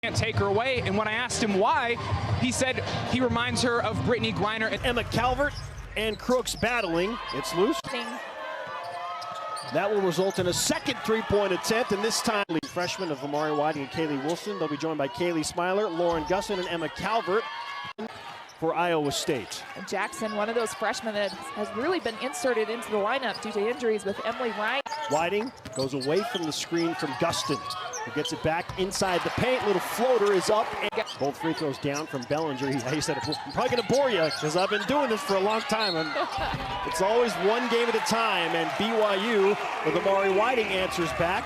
Can't take her away, and when I asked him why, he said he reminds her of Brittany Griner. And Emma Calvert and Crooks battling. It's loose. That will result in a second three-point attempt, and this time freshmen of Amari Whiting and Kaylee Wilson. They'll be joined by Kaylee Smiler, Lauren Gusson, and Emma Calvert for Iowa State. Jackson, one of those freshmen that has really been inserted into the lineup due to injuries with Emily Ryan. Whiting goes away from the screen from Guston, who gets it back inside the paint. Little floater is up. And both free throws down from Bellinger. He said, I'm probably going to bore you because I've been doing this for a long time. It's always one game at a time. And BYU with Amari Whiting answers back.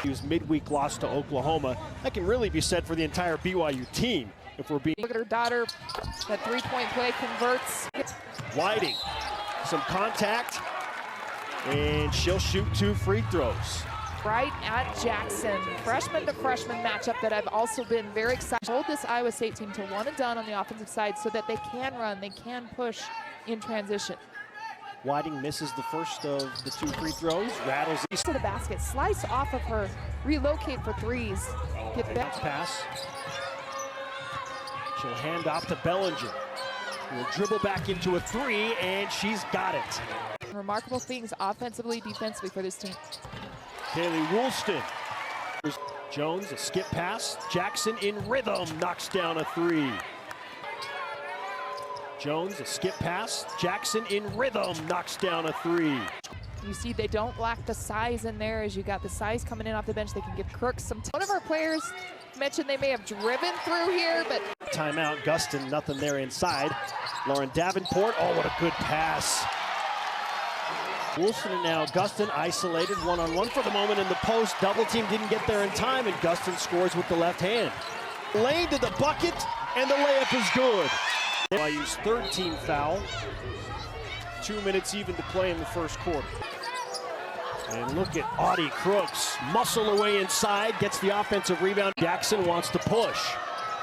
He was midweek loss to Oklahoma. That can really be said for the entire BYU team. If we're being. Look at her daughter. That three-point play converts. Whiting, some contact, and she'll shoot 2 free throws. Right at Jackson. Freshman to freshman matchup that I've also been very excited. Hold this Iowa State team to 1 and done on the offensive side so that they can run, they can push in transition. Whiting misses the first of the 2 free throws, rattles east to the basket, slice off of her, relocate for threes. Get back. Pass. She'll hand off to Bellinger. Will dribble back into a 3, and she's got it. Remarkable things offensively, defensively for this team. Kaylee Woolston. Jones, a skip pass. Jackson in rhythm, knocks down a 3. Jones, a skip pass. Jackson in rhythm, knocks down a 3. You see they don't lack the size in there. As you got the size coming in off the bench, they can give Crooks some. One of our players mentioned they may have driven through here, but. Timeout, Guston, nothing there inside. Lauren Davenport, oh, what a good pass. Wilson and now Guston isolated one-on-one for the moment in the post. Double team didn't get there in time, and Guston scores with the left hand. Lane to the bucket, and the layup is good. BYU's 3rd team foul. 2 minutes even to play in the first quarter. And look at Audie Crooks, muscle away inside, gets the offensive rebound. Jackson wants to push.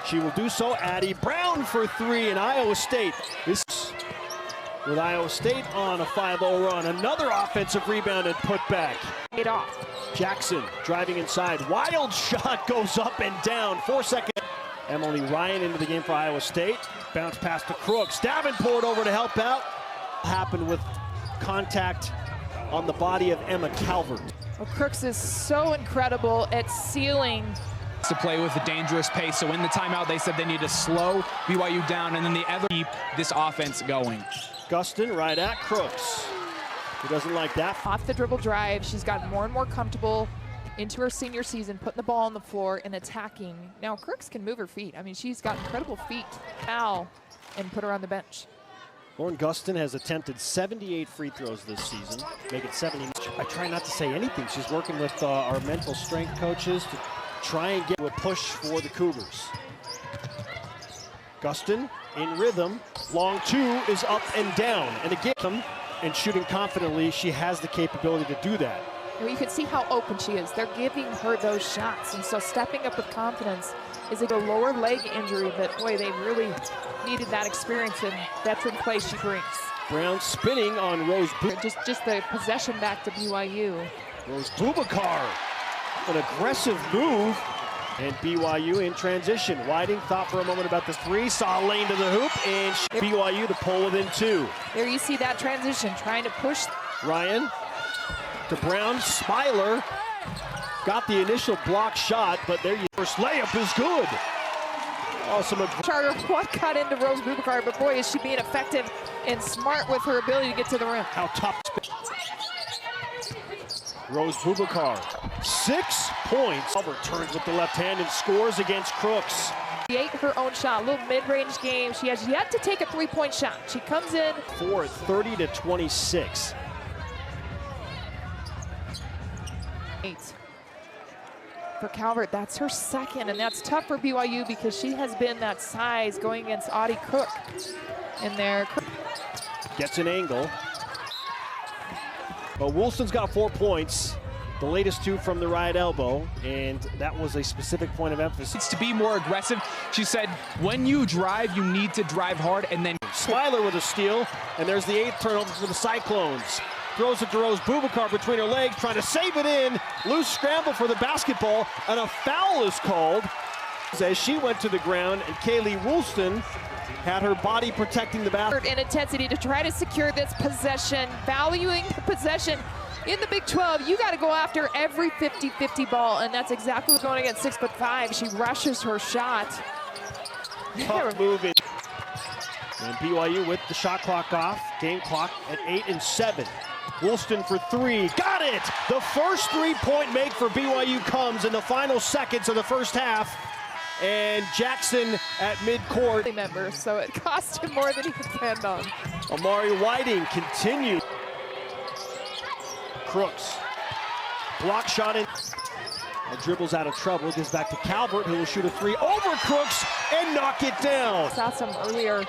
She will do so. Addie Brown for 3 in Iowa State. This with Iowa State on a 5-0 run. Another offensive rebound and put back. Paid off. Jackson driving inside. Wild shot goes up and down. 4 seconds. Emily Ryan into the game for Iowa State. Bounce pass to Crooks. Davenport over to help out. Happened with contact on the body of Emma Calvert. Well, Crooks is so incredible at sealing. To play with a dangerous pace, so in the timeout they said they need to slow BYU down and then the other keep this offense going. Guston right at Crooks. Who doesn't like that? Off the dribble drive, she's gotten more and more comfortable into her senior season, putting the ball on the floor and attacking. Now Crooks can move her feet. I mean, she's got incredible feet. Foul and put her on the bench. Lauren Guston has attempted 78 free throws this season, make it 70. I try not to say anything. She's working with our mental strength coaches to try and get a push for the Cougars. Guston in rhythm. Long 2 is up and down. And again, and shooting confidently, she has the capability to do that. You can see how open she is. They're giving her those shots. And so stepping up with confidence is a lower leg injury, but boy, they really needed that experience and veteran play she brings. Brown spinning on Rose Bubakar. Just the possession back to BYU. Rose Bubakar, an aggressive move. And BYU in transition. Whiting thought for a moment about the 3, saw a lane to the hoop, and BYU to pull within 2. There you see that transition, trying to push. Ryan to Brown. Smiler got the initial block shot, but there you first layup is good. Awesome. Charter, what got into Rose Bubakar, but boy, is she being effective and smart with her ability to get to the rim. How tough. Rose Bubakar, 6 points. Albert turns with the left hand and scores against Crooks. Create her own shot, a little mid-range game. She has yet to take a 3-point shot. She comes in. 4 at 30 to 26. 8. For Calvert, that's her 2nd, and that's tough for BYU because she has been that size going against Audie Cook in there. Gets an angle. But Wilson's got 4 points, the latest 2 from the right elbow, and that was a specific point of emphasis. It's to be more aggressive. She said, when you drive, you need to drive hard, and then. Smiler with a steal, and there's the 8th turnover for the Cyclones. Throws it to Rose Bubakar between her legs, trying to save it in. Loose scramble for the basketball, and a foul is called. As she went to the ground, and Kaylee Woolston had her body protecting the basket. In intensity to try to secure this possession, valuing the possession. In the Big 12, you got to go after every 50-50 ball, and that's exactly what's going against 6'5". She rushes her shot. Tough moving. And BYU with the shot clock off. Game clock at 8 and 7. Woolston for three. Got it! The first three-point make for BYU comes in the final seconds of the first half. And Jackson at midcourt. Member, so it cost him more than he planned on. Amari Whiting continues. Crooks. Block shot in. And dribbles out of trouble. Gives back to Calvert, who will shoot a three over Crooks and knock it down. Saw some earlier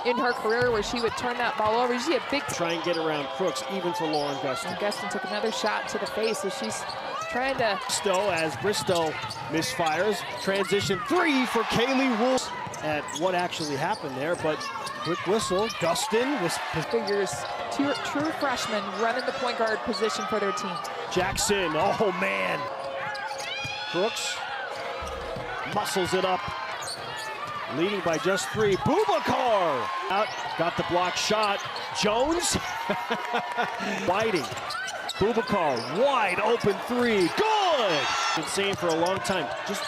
in her career where she would turn that ball over. You see a big try and get around Crooks, even for Lauren Gustin. And Gustin took another shot to the face as she's trying to. Bristow, as Bristow misfires. Transition three for Kaylee Wolf. At what actually happened there, but quick whistle. Gustin was figures. True freshmen running the point guard position for their team. Jackson, oh man. Crooks muscles it up. Leading by just three. Boubacar out, got the block shot. Jones, Whiting. Boubacar, wide open three. Good! Been saying for a long time, just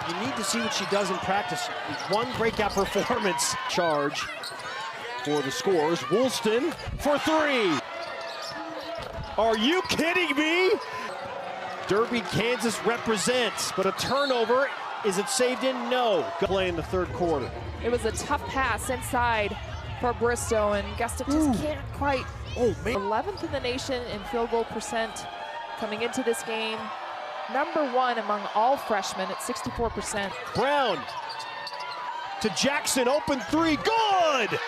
you need to see what she does in practice. One breakout performance. Charge for the scores. Woolston for three. Are you kidding me? Derby, Kansas represents, but a turnover. Is it saved in? No. Play in the third quarter. It was a tough pass inside for Bristow, and Gustin just can't quite. Oh, man. 11th in the nation in field goal percent coming into this game. #1 among all freshmen at 64%. Brown to Jackson, open three, good!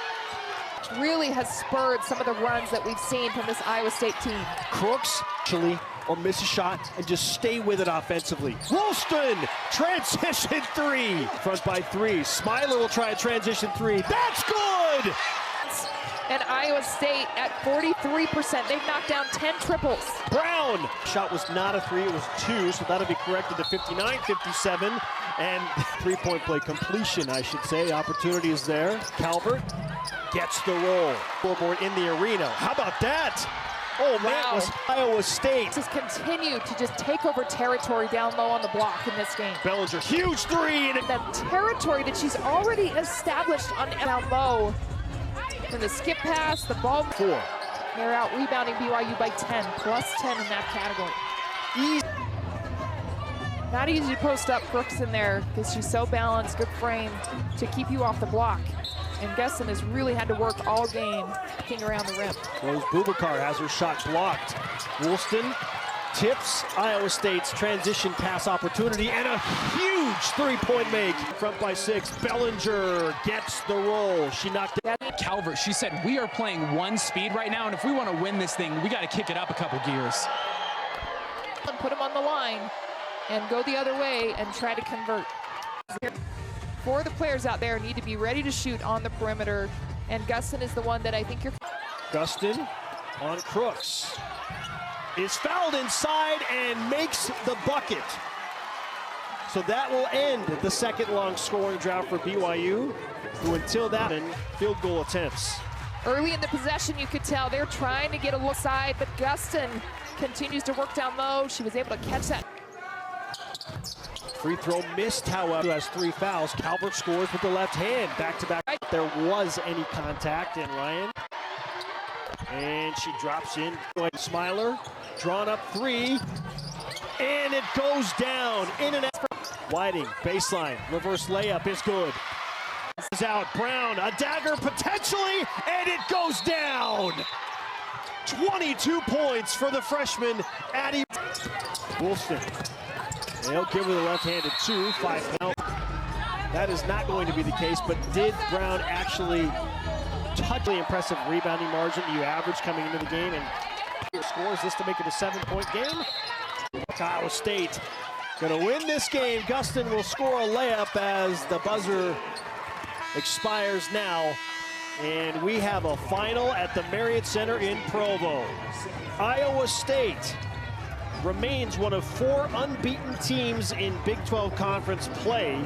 Really has spurred some of the runs that we've seen from this Iowa State team. Crooks actually or miss a shot and just stay with it offensively. Woolston, transition three. Front by three. Smiler will try a transition three. That's good! And Iowa State at 43%. They've knocked down 10 triples. Brown, shot was not a three, it was two, so that'll be corrected to 59-57. And three-point play completion, I should say. Opportunity is there. Calvert gets the roll. Scoreboard in the arena. How about that? Oh, man, wow. It was Iowa State. Just continue to just take over territory down low on the block in this game. Bellinger, huge three. And that territory that she's already established on down low. From the skip pass, the ball. 4. They're out rebounding BYU by 10, plus 10 in that category. Easy. Not easy to post up Crooks in there because she's so balanced, good frame to keep you off the block. And Gustin has really had to work all game kicking around the rim. Rose Boubacar has her shot blocked. Woolston tips Iowa State's transition pass opportunity and a huge three-point make. Front by 6. Bellinger gets the roll. She knocked it. Calvert, she said, we are playing one speed right now, and if we want to win this thing, we got to kick it up a couple gears. Put him on the line and go the other way and try to convert. For the players out there need to be ready to shoot on the perimeter, and Gustin is the one that I think you're. Gustin on Crooks. Is fouled inside and makes the bucket. So that will end the second long scoring drought for BYU, who until that field goal attempts. Early in the possession, you could tell they're trying to get a look side, but Gustin continues to work down low. She was able to catch that. Free throw missed, however, who has 3 fouls. Calvert scores with the left hand, back-to-back. There was any contact, and Ryan. And she drops in. Smiler, drawn up 3. And it goes down, in and out. Whiting, baseline, reverse layup is good. Is out, Brown, a dagger potentially, and it goes down. 22 points for the freshman, Addie Woolston. They'll give her the left-handed 2, 5 pounds. That is not going to be the case, but did Brown actually touch the impressive rebounding margin you average coming into the game, and scores this to make it a 7-point game? Iowa State gonna win this game. Gustin will score a layup as the buzzer expires now, and we have a final at the Marriott Center in Provo. Iowa State remains one of 4 unbeaten teams in Big 12 conference play.